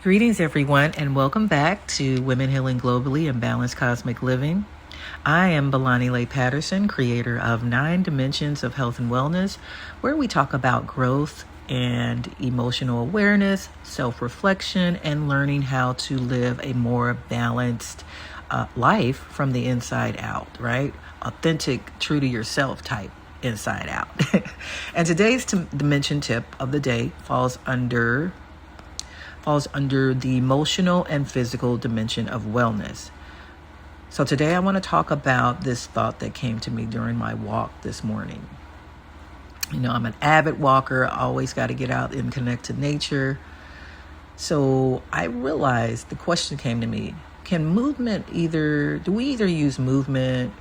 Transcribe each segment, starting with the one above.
Greetings, everyone, and welcome back to Women Healing Globally and Balanced Cosmic Living. I am Bolanile Patterson, creator of 9 Dimensions of Health and Wellness, where we talk about growth and emotional awareness, self-reflection, and learning how to live a more balanced life from the inside out, right? Authentic, true to yourself type inside out. And today's dimension tip of the day falls under the emotional and physical dimension of wellness. So today I want to talk about this thought that came to me during my walk this morning. You know, I'm an avid walker. I always got to get out and connect to nature. So I realized the question came to me, do we either use movement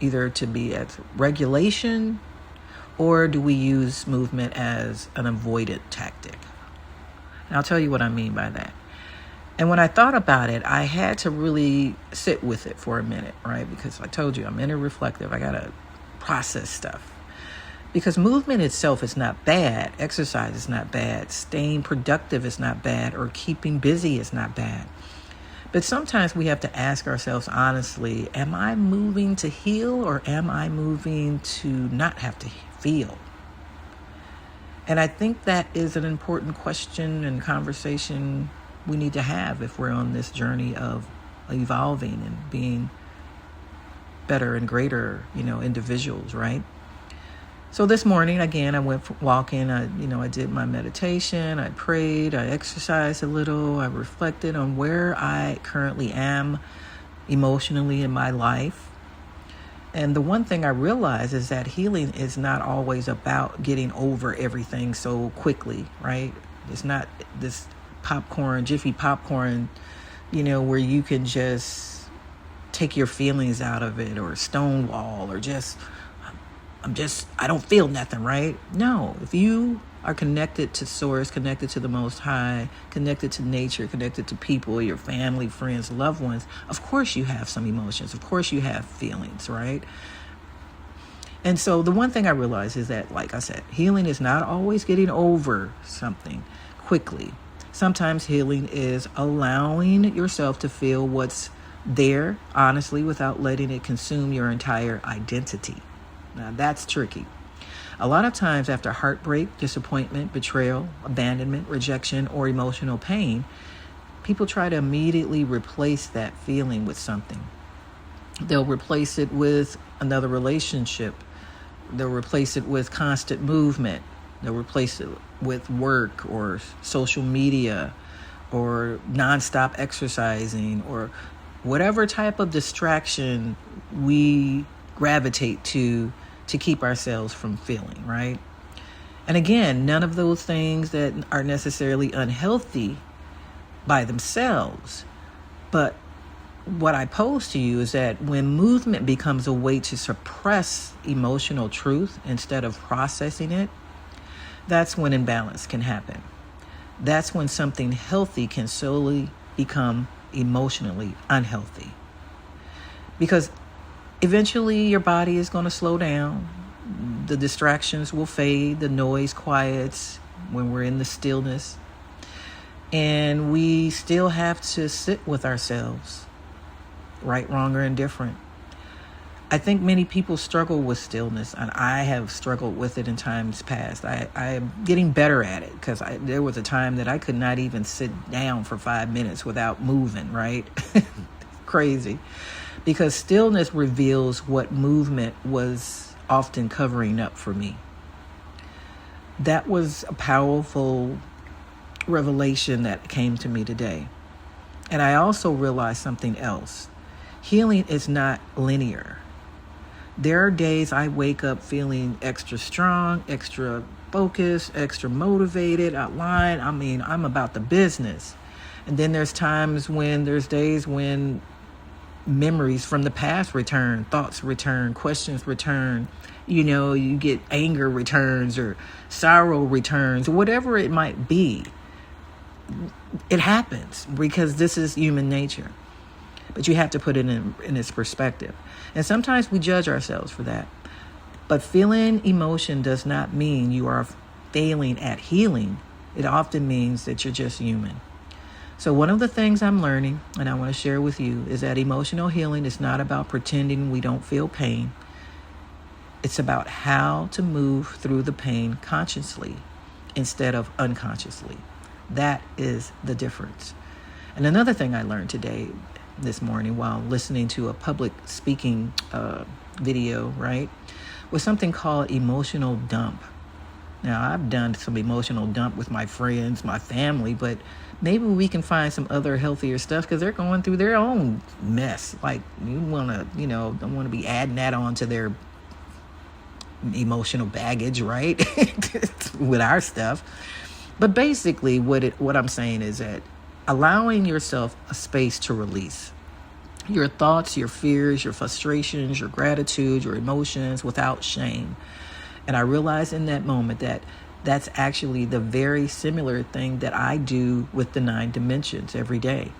either to be as regulation, or do we use movement as an avoidant tactic? And I'll tell you what I mean by that. And when I thought about it, I had to really sit with it for a minute, right? Because I told you I'm inner reflective. I got to process stuff. Because movement itself is not bad. Exercise is not bad. Staying productive is not bad. Or keeping busy is not bad. But sometimes we have to ask ourselves honestly, am I moving to heal, or am I moving to not have to feel? And I think that is an important question and conversation we need to have if we're on this journey of evolving and being better and greater, individuals, right? So this morning, again, I went walking. I did my meditation. I prayed. I exercised a little. I reflected on where I currently am emotionally in my life. And the one thing I realize is that healing is not always about getting over everything so quickly, right? It's not this jiffy popcorn, where you can just take your feelings out of it, or stonewall, or I don't feel nothing, right? No, if you are connected to Source, connected to the Most High, connected to nature, connected to people, your family, friends, loved ones, of course you have some emotions. Of course you have feelings, right? And so the one thing I realized is that, like I said, healing is not always getting over something quickly. Sometimes healing is allowing yourself to feel what's there, honestly, without letting it consume your entire identity. Now, that's tricky. A lot of times after heartbreak, disappointment, betrayal, abandonment, rejection, or emotional pain, people try to immediately replace that feeling with something. They'll replace it with another relationship. They'll replace it with constant movement. They'll replace it with work or social media or nonstop exercising or whatever type of distraction we gravitate to keep ourselves from feeling, right? And again, none of those things that are necessarily unhealthy by themselves. But what I pose to you is that when movement becomes a way to suppress emotional truth instead of processing it, that's when imbalance can happen. That's when something healthy can slowly become emotionally unhealthy. Because eventually your body is going to slow down. The distractions will fade. The noise quiets when we're in the stillness. And we still have to sit with ourselves, right, wrong, or indifferent. I think many people struggle with stillness, and I have struggled with it in times past. I am getting better at it, because there was a time that I could not even sit down for 5 minutes without moving, right? Crazy. Because stillness reveals what movement was often covering up for me. That was a powerful revelation that came to me today. And I also realized something else. Healing is not linear. There are days I wake up feeling extra strong, extra focused, extra motivated, outlined. I'm about the business. And then there's days when memories from the past return, thoughts return, questions return, you get anger returns or sorrow returns, whatever it might be. It happens because this is human nature. But you have to put it in its perspective. And sometimes we judge ourselves for that. But feeling emotion does not mean you are failing at healing. It often means that you're just human. So one of the things I'm learning, and I want to share with you, is that emotional healing is not about pretending we don't feel pain. It's about how to move through the pain consciously instead of unconsciously. That is the difference. And another thing I learned this morning, while listening to a public speaking video, right, was something called emotional dump. Now, I've done some emotional dump with my friends, my family, but maybe we can find some other healthier stuff because they're going through their own mess. Like, you want to, don't want to be adding that on to their emotional baggage, right? With our stuff. But basically, what I'm saying is that allowing yourself a space to release your thoughts, your fears, your frustrations, your gratitude, your emotions without shame. And I realized in that moment that that's actually the very similar thing that I do with the 9 dimensions every day.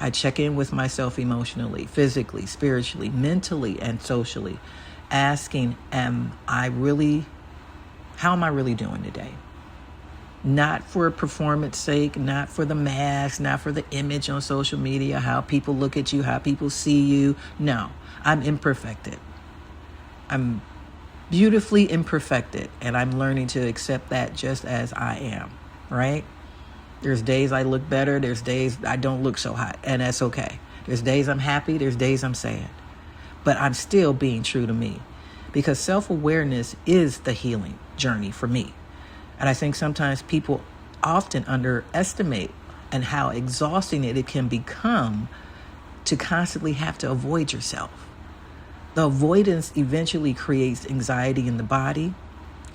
I check in with myself emotionally, physically, spiritually, mentally, and socially, asking, how am I really doing today? Not for performance sake, not for the mask, not for the image on social media, how people look at you, how people see you. No, I'm imperfected. I'm beautifully imperfected, and I'm learning to accept that just as I am, right? There's days I look better, there's days I don't look so hot, and that's okay. There's days I'm happy, there's days I'm sad. But I'm still being true to me, because self-awareness is the healing journey for me. And I think sometimes people often underestimate and how exhausting it can become to constantly have to avoid yourself. The avoidance eventually creates anxiety in the body,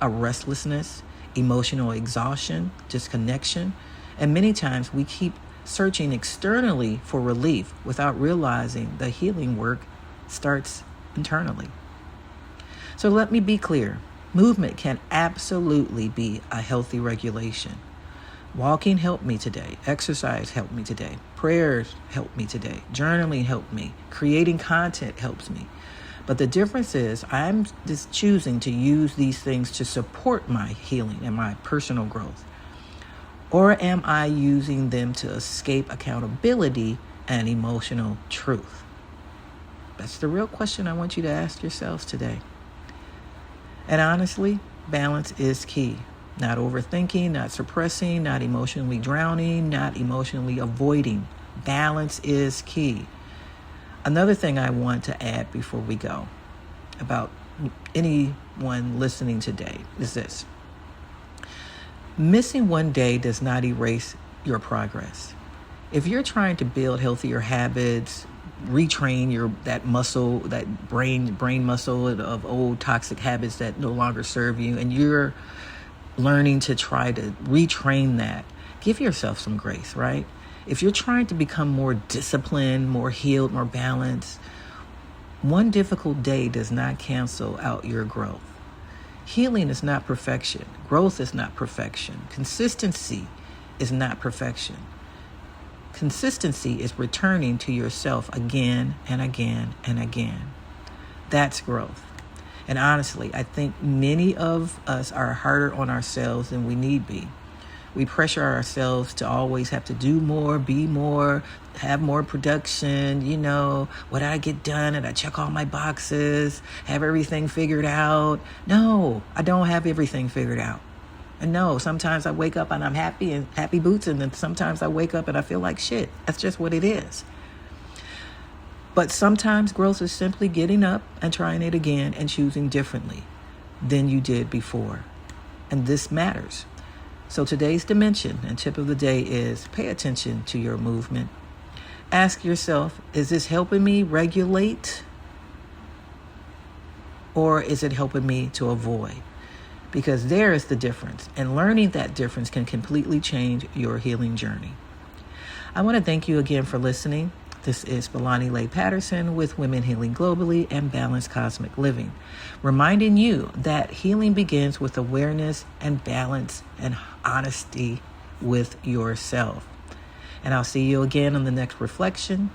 a restlessness, emotional exhaustion, disconnection, and many times we keep searching externally for relief without realizing the healing work starts internally. So let me be clear. Movement can absolutely be a healthy regulation. Walking helped me today. Exercise helped me today. Prayers helped me today. Journaling helped me. Creating content helps me. But the difference is I'm just choosing to use these things to support my healing and my personal growth. Or am I using them to escape accountability and emotional truth? That's the real question I want you to ask yourselves today. And honestly, balance is key. Not overthinking, not suppressing, not emotionally drowning, not emotionally avoiding. Balance is key. Another thing I want to add before we go about anyone listening today is this. Missing one day does not erase your progress. If you're trying to build healthier habits, retrain that muscle, that brain muscle of old toxic habits that no longer serve you, and you're learning to try to retrain that, give yourself some grace, right? If you're trying to become more disciplined, more healed, more balanced, one difficult day does not cancel out your growth. Healing is not perfection. Growth is not perfection. Consistency is not perfection. Consistency is returning to yourself again and again and again. That's growth. And honestly, I think many of us are harder on ourselves than we need be. We pressure ourselves to always have to do more, be more, have more production, what did I get done? And I check all my boxes, have everything figured out. No, I don't have everything figured out. And no, sometimes I wake up and I'm happy and happy boots, and then sometimes I wake up and I feel like shit. That's just what it is. But sometimes growth is simply getting up and trying it again and choosing differently than you did before. And this matters. So today's dimension and tip of the day is pay attention to your movement. Ask yourself, is this helping me regulate? Or is it helping me to avoid? Because there is the difference, and learning that difference can completely change your healing journey. I want to thank you again for listening. This is Bolanile Patterson with Women Healing Globally and Balanced Cosmic Living, reminding you that healing begins with awareness and balance and honesty with yourself. And I'll see you again on the next reflection.